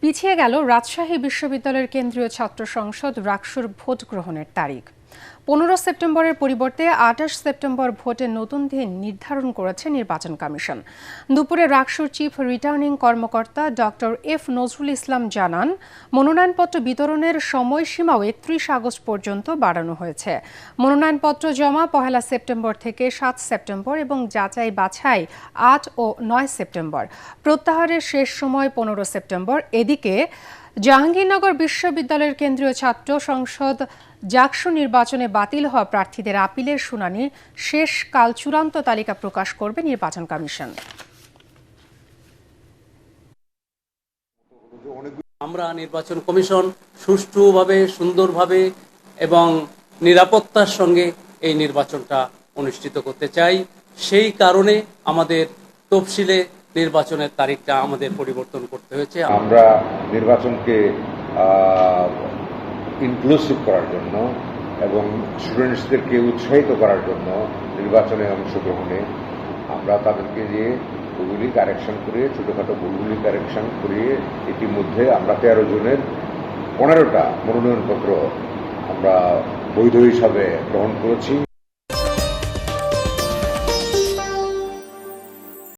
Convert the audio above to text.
পিছিয়ে গেল রাজশাহী বিশ্ববিদ্যালয়ের কেন্দ্রীয় ছাত্র সংসদ রাকসুর ভোট গ্রহণের তারিখ। 15 সেপ্টেম্বরের পরিবর্তে 28 সেপ্টেম্বর ভোটের নতুন দিন নির্ধারণ করেছে নির্বাচন কমিশন। দুপুরে রাকসুর চিফ রিটার্নিং কর্মকর্তা ডক্টর এফ নজরুল ইসলাম জানান, মনোনয়নপত্র বিতরণের সময়সীমাও 31 আগস্ট পর্যন্ত বাড়ানো হয়েছে। মনোনয়নপত্র জমা 1 সেপ্টেম্বর থেকে 7 সেপ্টেম্বর এবং যাচাই বাছাই 8 ও 9 সেপ্টেম্বর। প্রত্যাহারের শেষ সময় 15 সেপ্টেম্বর। এদিকে জাহাঙ্গীরনগর বিশ্ববিদ্যালয়ের কেন্দ্রীয় ছাত্র সংসদ জাকসু নির্বাচনে বাতিল হওয়া প্রার্থীদের আপিলের শুনানির শেষ কাল চূড়ান্ত তালিকা প্রকাশ করবে নির্বাচন কমিশন। আমরা নির্বাচন কমিশন সুষ্ঠুভাবে, সুন্দরভাবে এবং নিরাপত্তার সঙ্গে এই নির্বাচনটা অনুষ্ঠিত করতে চাই। সেই কারণে আমাদের তফসিলে নির্বাচনের তারিখটা আমাদের পরিবর্তন করতে হয়েছে। আমরা নির্বাচনকে ইনক্লুসিভ করার জন্য এবং স্টুডেন্টসদেরকে উৎসাহিত করার জন্য নির্বাচনে অংশগ্রহণে আমরা তাদেরকে যে ভুলগুলি কারেকশন করিয়ে, ছোটোখাটো ভুলগুলি কারেকশন করিয়ে ইতিমধ্যে আমরা 13 জনের 15টা মনোনয়নপত্র আমরা বৈধ হিসাবে গ্রহণ করেছি।